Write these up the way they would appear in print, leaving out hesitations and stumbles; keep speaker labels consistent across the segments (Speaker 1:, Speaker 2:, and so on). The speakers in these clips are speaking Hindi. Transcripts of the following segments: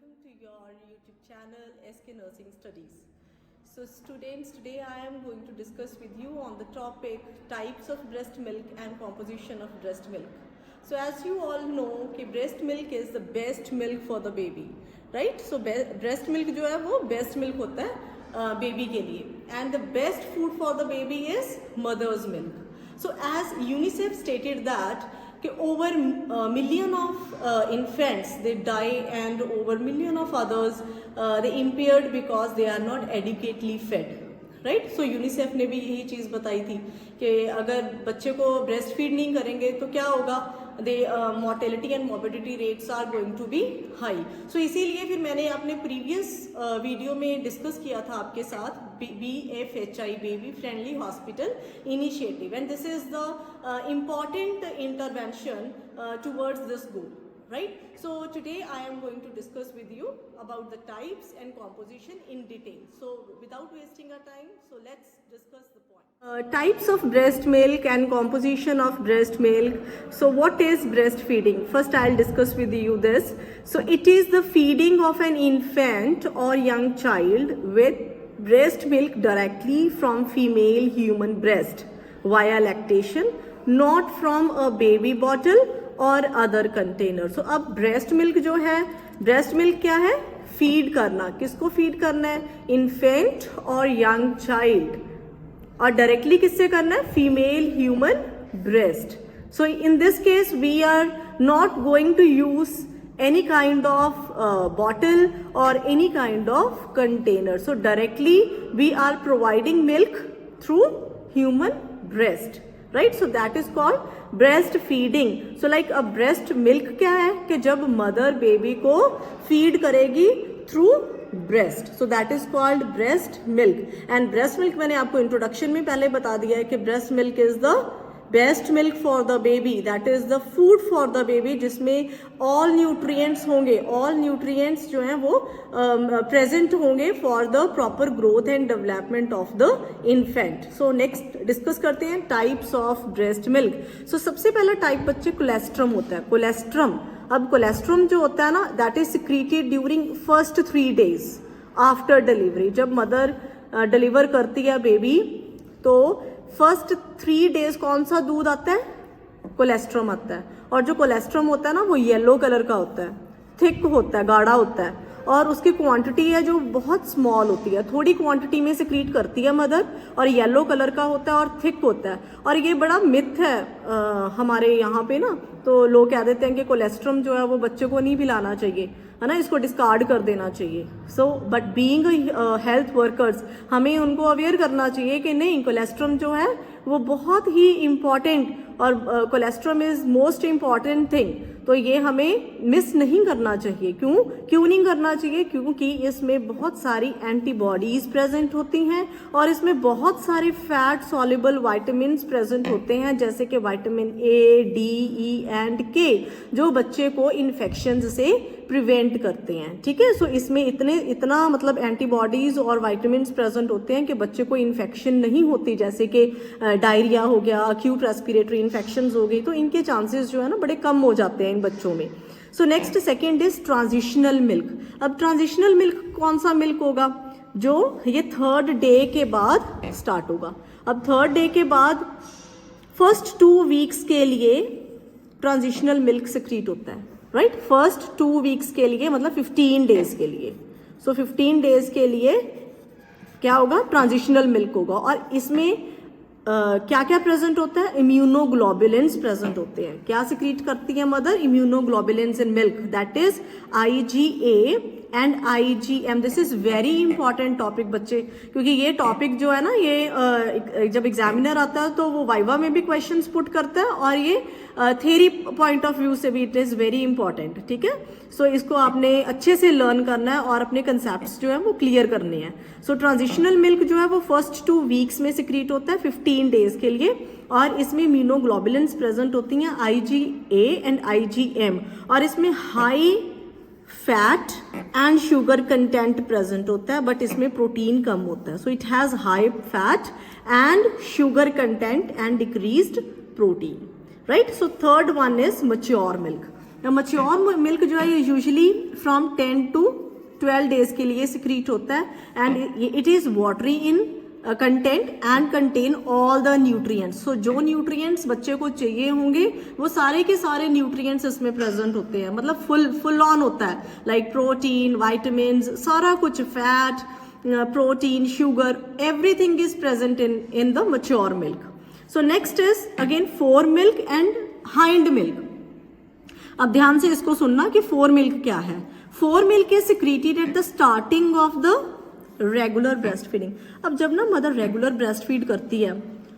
Speaker 1: welcome to your YouTube channel SK Nursing Studies. So students, today I am going to discuss with you on the topic types of breast milk and composition of breast milk. So as you all know कि breast milk is the best milk for the baby, right? So breast milk जो है वो best milk होता है baby के लिए, and the best food for the baby is mother's milk. So as UNICEF stated that over million of infants they die and over million of others they impaired because they are not adequately fed, right? So UNICEF ने भी यही चीज़ बताई थी कि अगर बच्चे को ब्रेस्ट फीड नहीं करेंगे तो क्या होगा, they mortality and morbidity rates are going to be high. So इसीलिए फिर मैंने अपने प्रीवियस वीडियो में डिस्कस किया था आपके साथ BFHI baby friendly hospital initiative, and this is the important intervention towards this goal. Right? So today I am going to discuss with you about the types and composition in detail. So without wasting our time, so let's discuss the point. Types of breast milk and composition of breast milk. So what is breastfeeding? First I'll discuss with you this. So it is the feeding of an infant or young child with breast milk directly from female human breast via lactation, not from a baby bottle और अदर कंटेनर. सो अब ब्रेस्ट मिल्क जो है, ब्रेस्ट मिल्क क्या है, फीड करना. किसको फीड करना है, इन्फेंट और यंग चाइल्ड, और डायरेक्टली किससे करना है, female human breast. So in this case we are not going to use any kind of bottle or any kind of container. So directly we are providing milk through human breast, right? So that is called breastfeeding. So like a breast milk क्या है कि जब mother baby को feed करेगी through breast. So that is called breast milk. And breast milk मैंने आपको introduction में पहले बता दिया है कि breast milk is the best milk for the baby, that is the food for the baby, जिसमें ऑल न्यूट्रिएंट्स होंगे, ऑल न्यूट्रिएंट्स जो हैं वो प्रेजेंट होंगे for the proper growth and development of the infant. So next discuss करते हैं टाइप्स ऑफ ब्रेस्ट मिल्क. सो सबसे पहला टाइप बच्चे कोलेस्ट्रम होता है. कोलेस्ट्रम, अब कोलेस्ट्रम जो होता है ना, that is secreted during first 3 days after delivery. जब मदर डिलीवर करती है बेबी तो फर्स्ट 3 days कौन सा दूध आता है, कोलेस्ट्रम आता है. और जो कोलेस्ट्रम होता है ना वो येलो कलर का होता है, थिक होता है, गाढ़ा होता है, और उसकी क्वांटिटी है जो बहुत स्मॉल होती है, थोड़ी क्वांटिटी में सिक्रीट करती है मदर, और येलो कलर का होता है और थिक होता है. और ये बड़ा मिथ है हमारे यहाँ पे ना, तो लोग कह देते हैं कि कोलेस्ट्रम जो है वो बच्चे को नहीं पिलाना चाहिए, है ना, इसको डिस्कार्ड कर देना चाहिए. So but being health workers हमें उनको अवेयर करना चाहिए कि नहीं, कोलेस्ट्रम जो है वो बहुत ही इम्पॉर्टेंट, और colostrum is most important thing. तो ये हमें मिस नहीं करना चाहिए. क्यों नहीं करना चाहिए, क्योंकि इसमें बहुत सारी एंटीबॉडीज प्रेजेंट होती हैं और इसमें बहुत सारे फैट सॉल्युबल विटामिन्स प्रेजेंट होते हैं, जैसे कि vitamin A, D, E and K, जो बच्चे को इन्फेक्शन से प्रिवेंट करते हैं. ठीक है, सो इसमें इतना मतलब एंटीबॉडीज और विटामिन्स प्रेजेंट होते हैं कि बच्चे को इन्फेक्शन नहीं होती, जैसे कि डायरिया हो गया, अक्यूट रेस्पिरेटरी इन्फेक्शंस हो गई, तो इनके चांसेस जो है ना बड़े कम हो जाते हैं इन बच्चों में. So next second is transitional milk. अब ट्रांजिशनल मिल्क कौन सा मिल्क होगा, जो ये 3rd day के बाद स्टार्ट होगा. अब 3rd day के बाद फर्स्ट 2 weeks के लिए ट्रांजिशनल मिल्क सिक्रीट होता है, राइट. फर्स्ट 2 weeks के लिए मतलब 15 days के लिए. सो 15 days के लिए क्या होगा, ट्रांजिशनल मिल्क होगा. और इसमें क्या क्या प्रेजेंट होता है, इम्यूनोग्लोबुलिन्स प्रेजेंट होते हैं. क्या सिक्रीट करती है mother, immunoglobulins in milk, that is IgA and IgM. This is very important topic बच्चे, क्योंकि ये टॉपिक जो है ना, ये जब एग्जामिनर आता है तो वो वाइवा में भी क्वेश्चंस पुट करता है, और ये थ्योरी पॉइंट ऑफ व्यू से भी इट इज वेरी इंपॉर्टेंट. ठीक है, सो इसको आपने अच्छे से लर्न करना है और अपने कंसेप्ट्स जो है वो क्लियर करने हैं. सो ट्रांजिशनल मिल्क जो है वो फर्स्ट 2 weeks में सिक्रीट होता है 15 days के लिए, और इसमें इम्यूनोग्लोबुलिन्स प्रेजेंट होती हैं IgA एंड IgM, और इसमें high fat and sugar content present होता है, बट इसमें प्रोटीन कम होता है. So it has high fat and sugar content and decreased protein, right. So 3rd one is mature milk. Mature milk जो है ये यूजुअली फ्रॉम 10 to 12 डेज के लिए सिक्रीट होता है and it is watery in content and contain all the nutrients. So जो न्यूट्रिएंट्स बच्चे को चाहिए होंगे वो सारे के सारे न्यूट्रिएंट्स इसमें प्रेजेंट होते हैं, मतलब फुल ऑन होता है, लाइक प्रोटीन, वाइटामिन, सारा कुछ, fat, protein, sugar, everything is present in the mature milk. So next is again four milk and hind milk. अब ध्यान से इसको सुनना कि फोर मिल्क क्या है। Four milk is secreted at the starting of the regular breast feeding. अब जब ना मदर रेगुलर ब्रेस्ट फीड करती है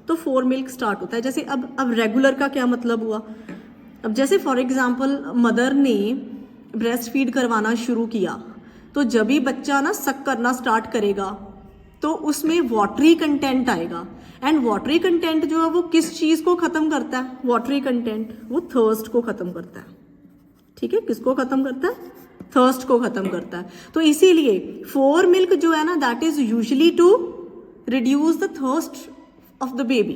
Speaker 1: तो फोर मिल्क स्टार्ट होता है। जैसे अब रेगुलर का क्या मतलब हुआ, अब जैसे फॉर एग्जांपल मदर ने ब्रेस्ट फीड करवाना शुरू किया तो जब भी बच्चा ना सक करना स्टार्ट करेगा तो उसमें वाटरी कंटेंट आएगा एंड वाटरी कंटेंट जो है वो किस चीज़ को ख़त्म करता है, वाटरी कंटेंट वो थर्स्ट को ख़त्म करता है। ठीक है, किसको ख़त्म करता है, थर्स्ट को ख़त्म करता है। तो इसीलिए फोर मिल्क जो है ना that is usually to reduce the thirst of the baby.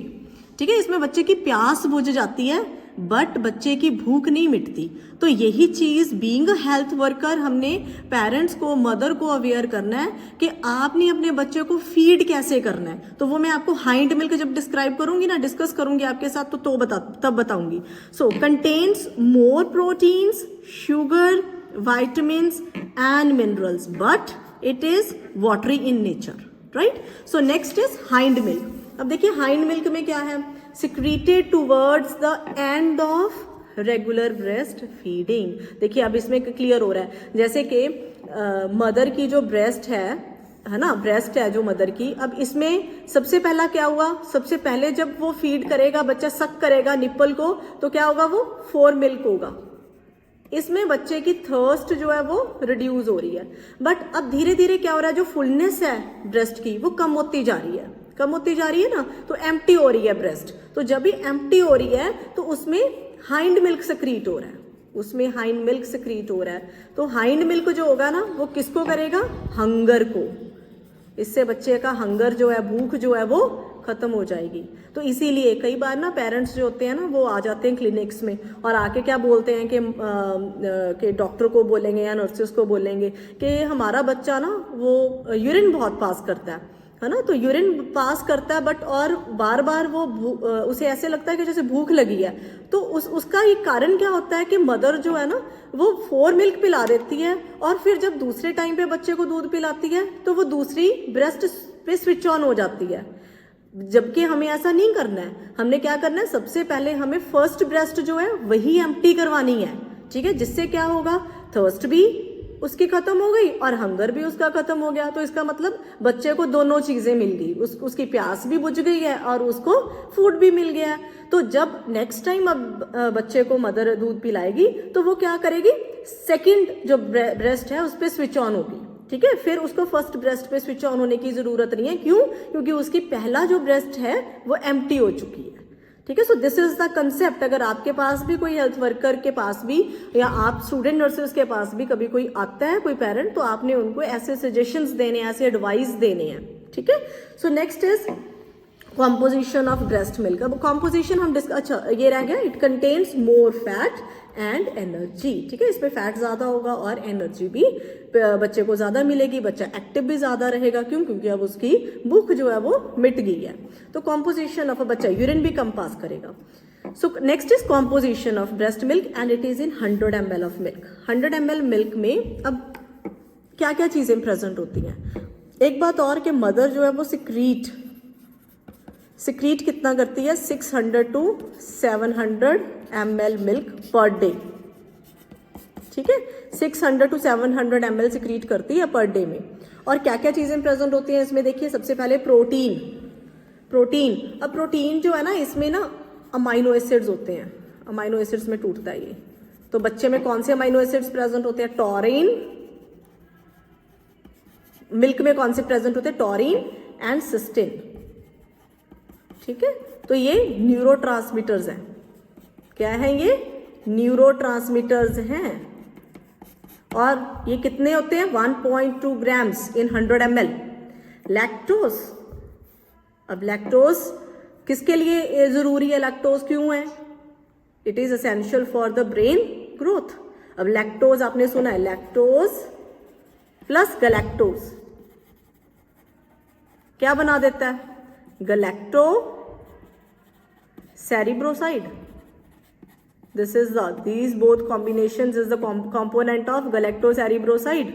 Speaker 1: ठीक है, इसमें बच्चे की प्यास बुझ जाती है बट बच्चे की भूख नहीं मिटती। तो यही चीज़ बीइंग अ हेल्थ वर्कर हमने पेरेंट्स को, मदर को अवेयर करना है कि आपने अपने बच्चे को फीड कैसे करना है। तो वो मैं आपको हाइंड मिल्क जब डिस्क्राइब करूंगी ना, डिस्कस करूंगी आपके साथ तब बताऊंगी। So contains more proteins, sugar, vitamins and minerals but it is watery in nature, right? So next is hind milk. अब देखिए hind milk में क्या है, secreted towards the end of regular breast feeding। देखिए अब इसमें क्लियर हो रहा है, जैसे कि मदर की जो ब्रेस्ट है ना, ब्रेस्ट है जो मदर की, अब इसमें सबसे पहला क्या हुआ, सबसे पहले जब वो फीड करेगा, बच्चा सक करेगा निप्पल को, तो क्या होगा, वो फोर मिल्क होगा। इसमें बच्चे की थर्स्ट जो है वो रिड्यूस हो रही है। बट अब धीरे धीरे क्या हो रहा है, जो फुलनेस है ब्रेस्ट की वो कम होती जा रही है, कम होती जा रही है ना, तो एम्प्टी हो रही है ब्रेस्ट। तो जब भी एम्प्टी हो रही है तो उसमें हाइंड मिल्क सक्रीट हो रहा है, उसमें हाइंड मिल्क सक्रीट हो रहा है। तो हाइंड मिल्क जो होगा ना वो किसको करेगा, हंगर को। इससे बच्चे का हंगर जो है, भूख जो है वो खत्म हो जाएगी। तो इसीलिए कई बार ना पेरेंट्स जो होते हैं ना वो आ जाते हैं क्लिनिक्स में और आके क्या बोलते हैं कि डॉक्टर को बोलेंगे या नर्सेस को बोलेंगे कि हमारा बच्चा ना वो यूरिन बहुत पास करता है ना, तो यूरिन पास करता है बट और बार बार वो उसे ऐसे लगता है कि जैसे भूख लगी है। तो उसका एक कारण क्या होता है कि मदर जो है ना वो फोर मिल्क पिला देती है और फिर जब दूसरे टाइम पे बच्चे को दूध पिलाती है तो वो दूसरी ब्रेस्ट पे स्विच ऑन हो जाती है। जबकि हमें ऐसा नहीं करना है, हमने क्या करना है, सबसे पहले हमें फर्स्ट ब्रेस्ट जो है वही एम्प्टी करवानी है। ठीक है, जिससे क्या होगा, थर्स्ट भी उसकी खत्म हो गई और हंगर भी उसका खत्म हो गया। तो इसका मतलब बच्चे को दोनों चीजें मिल गई, उसकी प्यास भी बुझ गई है और उसको फूड भी मिल गया है। तो जब नेक्स्ट टाइम अब बच्चे को मदर दूध पिलाएगी तो वो क्या करेगी, सेकंड जो ब्रेस्ट है उस पर स्विच ऑन होगी। ठीक है, फिर उसको फर्स्ट ब्रेस्ट पे स्विच ऑन होने की जरूरत नहीं है। क्यों, क्योंकि उसकी पहला जो ब्रेस्ट है वो एम्प्टी हो चुकी है। ठीक है, so this is the concept. अगर आपके पास भी कोई हेल्थ वर्कर के पास भी या आप स्टूडेंट नर्सेस के पास भी कभी कोई आता है, कोई पेरेंट, तो आपने उनको ऐसे सजेशंस देने, ऐसे एडवाइस देने हैं। ठीक है, so next is composition of breast milk. अब कॉम्पोजिशन हम अच्छा ये रह गया, it contains more fat and energy. ठीक है, इसमें फैट ज्यादा होगा और एनर्जी भी बच्चे को ज्यादा मिलेगी, बच्चा एक्टिव भी ज्यादा रहेगा। क्यों, क्योंकि अब उसकी भूख जो है वो मिट गई है। तो कॉम्पोजिशन ऑफ अ बच्चा यूरिन भी कम पास करेगा। So next is composition of breast milk and it is in 100 ml of milk. 100 ml milk में अब क्या क्या चीजें प्रेजेंट होती हैं। एक बात और कि मदर जो है वो सिक्रीट कितना करती है, 600 to 700 ml milk per day. ठीक है, 600 to 700 ml सिक्रीट करती है पर डे में। और क्या क्या चीजें प्रेजेंट होती हैं इसमें, देखिए सबसे पहले प्रोटीन। अब प्रोटीन जो है ना, इसमें ना अमाइनो एसिड्स होते हैं, अमाइनो एसिड्स में टूटता है ये। तो बच्चे में कौन से अमाइनो एसिड्स प्रेजेंट होते हैं, टॉरिन। मिल्क में कौन से प्रेजेंट होते हैं, टॉरिन एंड सिस्टीन। ठीक है, तो ये न्यूरोट्रांसमीटर्स हैं। क्या है ये, न्यूरोट्रांसमीटर्स हैं। और ये कितने होते हैं, 1.2 ग्राम्स इन 100 ml। लैक्टोज, अब लैक्टोज किसके लिए जरूरी है, लैक्टोज क्यों है, it is essential for the brain growth. अब लैक्टोज आपने सुना है, लैक्टोज प्लस गैलेक्टोज क्या बना देता है? गैलेक्टो सेरिब्रोसाइड। This is these both combinations is the component of galactocerebroside,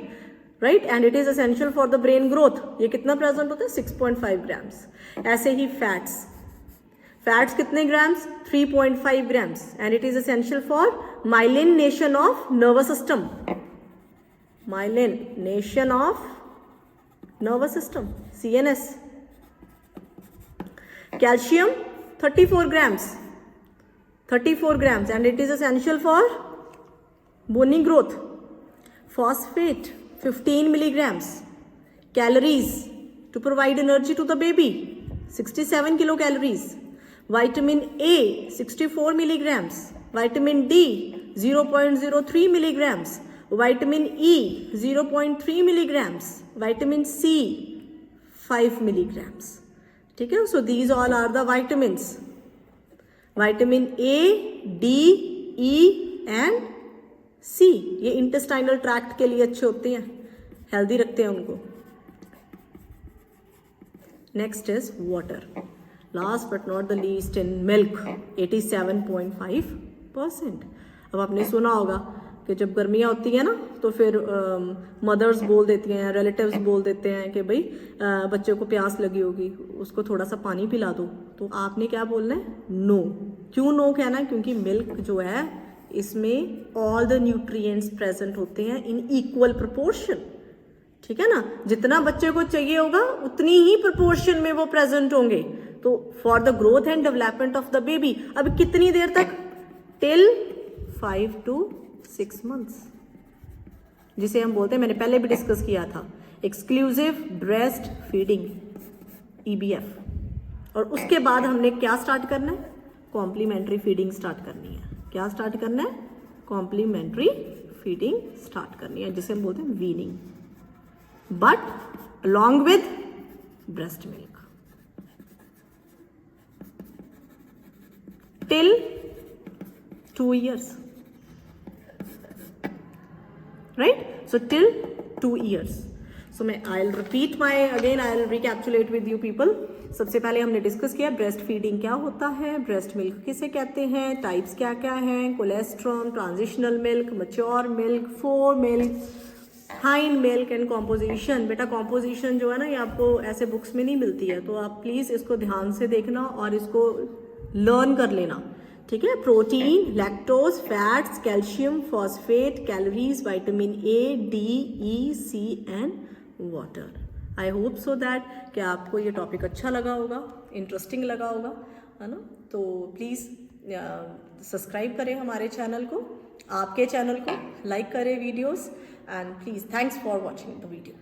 Speaker 1: right? And it is essential for the brain growth. ये कितना प्रेजेंट होता है? 6.5 ग्राम्स। ऐसे ही फैट्स कितने grams? 3.5 grams. And it is essential for myelination of nervous system, myelination of nervous system, CNS। Calcium 34 grams, 34 grams, and it is essential for bony growth. Phosphate 15 milligrams. Calories to provide energy to the baby 67 kilocalories. Vitamin A 64 milligrams. Vitamin D 0.03 milligrams. Vitamin E 0.3 milligrams. Vitamin C 5 milligrams. ठीक है, so these all are the vitamins. Vitamin A, D, E and C ये इंटेस्टाइनल ट्रैक्ट के लिए अच्छे होते हैं, हेल्दी रखते हैं उनको। Next is water, last but not the least in milk 87.5%। अब आपने सुना होगा कि जब गर्मियाँ होती हैं ना तो फिर मदर्स बोल देती हैं, रिलेटिव्स बोल देते हैं कि भाई बच्चे को प्यास लगी होगी, उसको थोड़ा सा पानी पिला दो। तो आपने क्या बोलना है? नो। क्यों नो कहना है? क्योंकि मिल्क जो है इसमें ऑल द न्यूट्रिएंट्स प्रेजेंट होते हैं इन इक्वल प्रोपोर्शन। ठीक है ना, जितना बच्चे को चाहिए होगा उतनी ही प्रोपोर्शन में वो प्रेजेंट होंगे। तो for the growth and development of the baby, अब कितनी देर तक? टिल 5 to 6 months, जिसे हम बोलते हैं, मैंने पहले भी डिस्कस किया था, एक्सक्लूसिव ब्रेस्ट फीडिंग, EBF। और उसके बाद हमने क्या स्टार्ट करना है? कॉम्प्लीमेंट्री फीडिंग स्टार्ट करनी है। क्या स्टार्ट करना है? कॉम्प्लीमेंट्री फीडिंग स्टार्ट करनी है, जिसे हम बोलते हैं weaning, but along with breast milk till 2 years, right? So till 2 years. So I'll repeat I'll recapitulate with you people. सबसे पहले हमने डिस्कस किया ब्रेस्ट फीडिंग क्या होता है, ब्रेस्ट मिल्क किसे कहते हैं, टाइप्स क्या क्या हैं, colostrum, transitional milk, mature milk, four milk, hind milk and composition. बेटा कॉम्पोजिशन जो है ना ये आपको ऐसे बुक्स में नहीं मिलती है, तो आप प्लीज़ इसको ध्यान से देखना और इसको लर्न कर लेना। ठीक है, protein, lactose, fats, calcium, phosphate, calories, vitamin A, D, E, C and water. I hope so that कि आपको ये टॉपिक अच्छा लगा होगा, इंटरेस्टिंग लगा होगा, है ना। तो प्लीज़ सब्सक्राइब करें हमारे चैनल को, आपके चैनल को लाइक करें videos, and please thanks for watching the video.